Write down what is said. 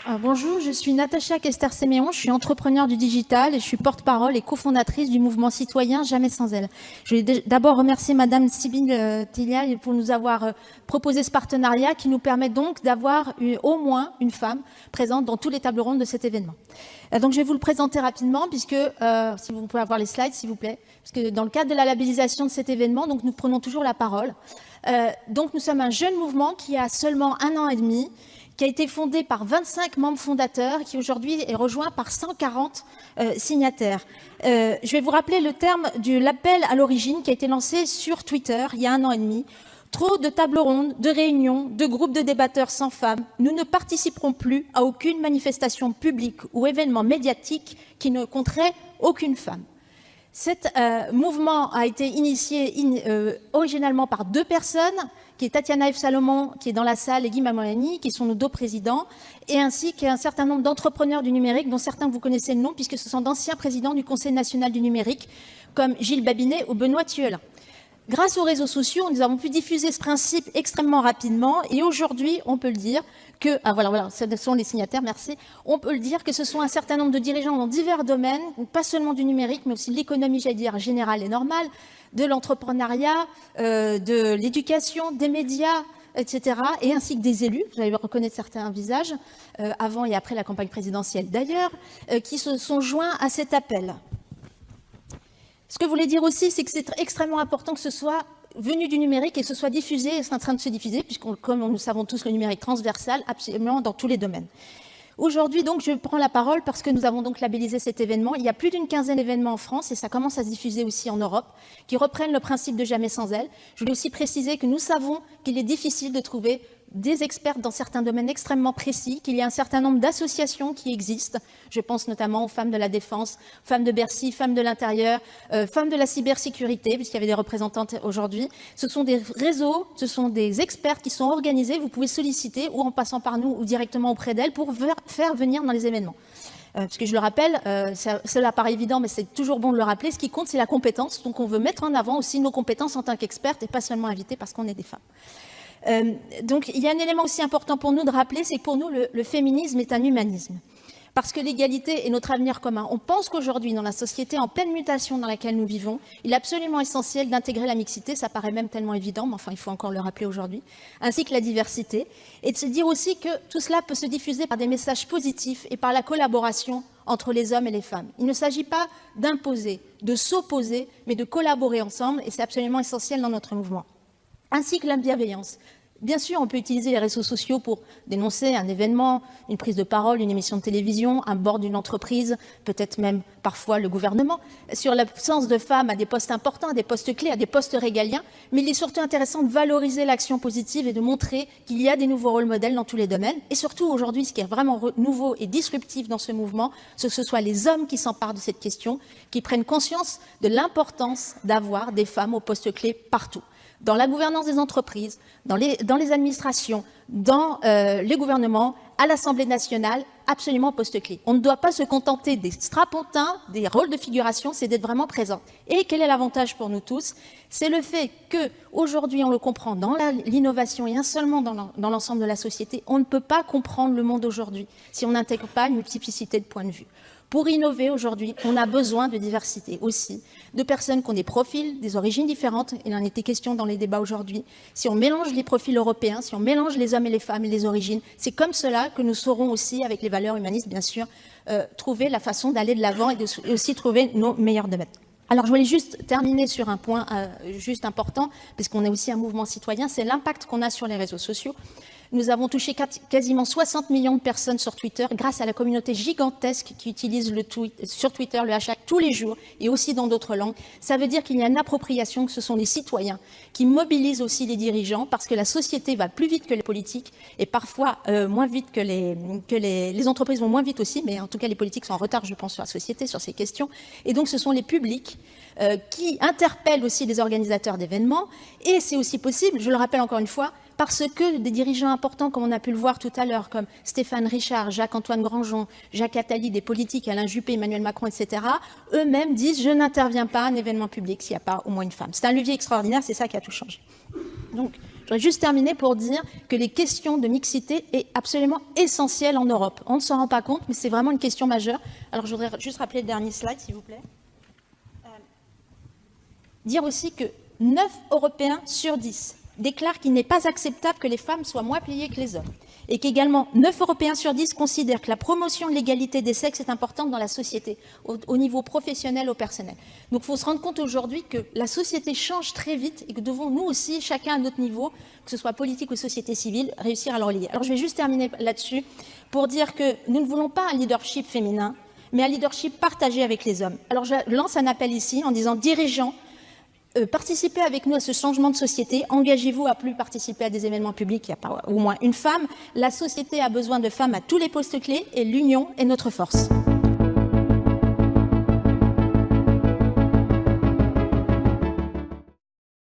Bonjour, je suis Natacha Kester-Séméon, je suis entrepreneure du digital et je suis porte-parole et cofondatrice du mouvement citoyen Jamais sans elle. Je vais d'abord remercier Madame Sybille Tillial pour nous avoir proposé ce partenariat qui nous permet donc d'avoir au moins une femme présente dans tous les tables rondes de cet événement. Donc je vais vous le présenter rapidement puisque, si vous pouvez avoir les slides s'il vous plaît, parce que dans le cadre de la labellisation de cet événement, donc nous prenons toujours la parole. Donc nous sommes un jeune mouvement qui a seulement 1 an et demi, qui a été fondé par 25 membres fondateurs, qui aujourd'hui est rejoint par 140 signataires. Je vais vous rappeler le terme de l'appel à l'origine qui a été lancé sur Twitter il y a 1 an et demi. Trop de tables rondes, de réunions, de groupes de débatteurs sans femmes. Nous ne participerons plus à aucune manifestation publique ou événement médiatique qui ne compterait aucune femme. Cet mouvement a été initié originalement par 2 personnes, qui est Tatiana F. Salomon, qui est dans la salle, et Guy Mamolani, qui sont nos 2 présidents, et ainsi qu'un certain nombre d'entrepreneurs du numérique, dont certains vous connaissez le nom, puisque ce sont d'anciens présidents du Conseil national du numérique, comme Gilles Babinet ou Benoît Thuelin. Grâce aux réseaux sociaux, nous avons pu diffuser ce principe extrêmement rapidement, et aujourd'hui, on peut le dire que, voilà, ce sont les signataires, merci. On peut le dire que ce sont un certain nombre de dirigeants dans divers domaines, pas seulement du numérique, mais aussi de l'économie, j'allais dire, générale et normale, de l'entrepreneuriat, de l'éducation, des médias, etc., et ainsi que des élus, vous allez reconnaître certains visages, avant et après la campagne présidentielle d'ailleurs, qui se sont joints à cet appel. Ce que je voulais dire aussi, c'est que c'est extrêmement important que ce soit venu du numérique et que ce soit diffusé, et c'est en train de se diffuser, puisque comme nous savons tous, le numérique transversal, absolument dans tous les domaines. Aujourd'hui, donc, je prends la parole parce que nous avons donc labellisé cet événement. Il y a plus d'une quinzaine d'événements en France, et ça commence à se diffuser aussi en Europe, qui reprennent le principe de Jamais sans elle. Je voulais aussi préciser que nous savons qu'il est difficile de trouver des experts dans certains domaines extrêmement précis, qu'il y a un certain nombre d'associations qui existent. Je pense notamment aux femmes de la défense, femmes de Bercy, femmes de l'intérieur, femmes de la cybersécurité, puisqu'il y avait des représentantes aujourd'hui. Ce sont des réseaux, ce sont des experts qui sont organisés. Vous pouvez solliciter, ou en passant par nous, ou directement auprès d'elles, pour faire venir dans les événements. Parce que je le rappelle, cela paraît évident, mais c'est toujours bon de le rappeler, ce qui compte, c'est la compétence. Donc on veut mettre en avant aussi nos compétences en tant qu'expertes et pas seulement inviter parce qu'on est des femmes. Donc il y a un élément aussi important pour nous de rappeler, c'est que pour nous le féminisme est un humanisme. Parce que l'égalité est notre avenir commun. On pense qu'aujourd'hui, dans la société en pleine mutation dans laquelle nous vivons, il est absolument essentiel d'intégrer la mixité, ça paraît même tellement évident, mais enfin il faut encore le rappeler aujourd'hui, ainsi que la diversité, et de se dire aussi que tout cela peut se diffuser par des messages positifs et par la collaboration entre les hommes et les femmes. Il ne s'agit pas d'imposer, de s'opposer, mais de collaborer ensemble, et c'est absolument essentiel dans notre mouvement. Ainsi que la bienveillance. Bien sûr, on peut utiliser les réseaux sociaux pour dénoncer un événement, une prise de parole, une émission de télévision, un board d'une entreprise, peut-être même parfois le gouvernement, sur l'absence de femmes à des postes importants, à des postes clés, à des postes régaliens. Mais il est surtout intéressant de valoriser l'action positive et de montrer qu'il y a des nouveaux rôles modèles dans tous les domaines. Et surtout, aujourd'hui, ce qui est vraiment nouveau et disruptif dans ce mouvement, c'est que ce soit les hommes qui s'emparent de cette question, qui prennent conscience de l'importance d'avoir des femmes aux postes clés partout. Dans la gouvernance des entreprises, dans les administrations, dans les gouvernements, à l'Assemblée nationale, absolument au poste clé. On ne doit pas se contenter des strapontins, des rôles de figuration, c'est d'être vraiment présent. Et quel est l'avantage pour nous tous? C'est le fait qu'aujourd'hui, on le comprend dans l'innovation et seulement dans l'ensemble de la société, on ne peut pas comprendre le monde aujourd'hui si on n'intègre pas une multiplicité de points de vue. Pour innover aujourd'hui, on a besoin de diversité aussi, de personnes qui ont des profils, des origines différentes. Il en était question dans les débats aujourd'hui. Si on mélange les profils européens, si on mélange les hommes et les femmes et les origines, c'est comme cela que nous saurons aussi, avec les valeurs humanistes bien sûr, trouver la façon d'aller de l'avant et aussi trouver nos meilleurs domaines. Alors je voulais juste terminer sur un point juste important, puisqu'on est aussi un mouvement citoyen, c'est l'impact qu'on a sur les réseaux sociaux. Nous avons touché quasiment 60 millions de personnes sur Twitter grâce à la communauté gigantesque qui utilise sur Twitter le hashtag tous les jours et aussi dans d'autres langues. Ça veut dire qu'il y a une appropriation, que ce sont les citoyens qui mobilisent aussi les dirigeants parce que la société va plus vite que les politiques et parfois moins vite que les entreprises vont moins vite aussi, mais en tout cas les politiques sont en retard, je pense, sur la société, sur ces questions. Et donc ce sont les publics qui interpellent aussi les organisateurs d'événements et c'est aussi possible, je le rappelle encore une fois, parce que des dirigeants importants, comme on a pu le voir tout à l'heure, comme Stéphane Richard, Jacques-Antoine Grandjean, Jacques Attali, des politiques, Alain Juppé, Emmanuel Macron, etc., eux-mêmes disent « je n'interviens pas à un événement public s'il n'y a pas au moins une femme ». C'est un levier extraordinaire, c'est ça qui a tout changé. Donc, voudrais juste terminer pour dire que les questions de mixité est absolument essentielle en Europe. On ne s'en rend pas compte, mais c'est vraiment une question majeure. Alors je voudrais juste rappeler le dernier slide, s'il vous plaît. Dire aussi que 9 Européens sur 10 déclarent qu'il n'est pas acceptable que les femmes soient moins payées que les hommes. Et qu'également 9 Européens sur 10 considèrent que la promotion de l'égalité des sexes est importante dans la société, au niveau professionnel, au personnel. Donc il faut se rendre compte aujourd'hui que la société change très vite et que devons nous aussi, chacun à notre niveau, que ce soit politique ou société civile, réussir à le relier. Alors je vais juste terminer là-dessus pour dire que nous ne voulons pas un leadership féminin, mais un leadership partagé avec les hommes. Alors je lance un appel ici en disant dirigeants, participez avec nous à ce changement de société, engagez-vous à plus participer à des événements publics, il n'y a pas au moins une femme. La société a besoin de femmes à tous les postes clés et l'union est notre force.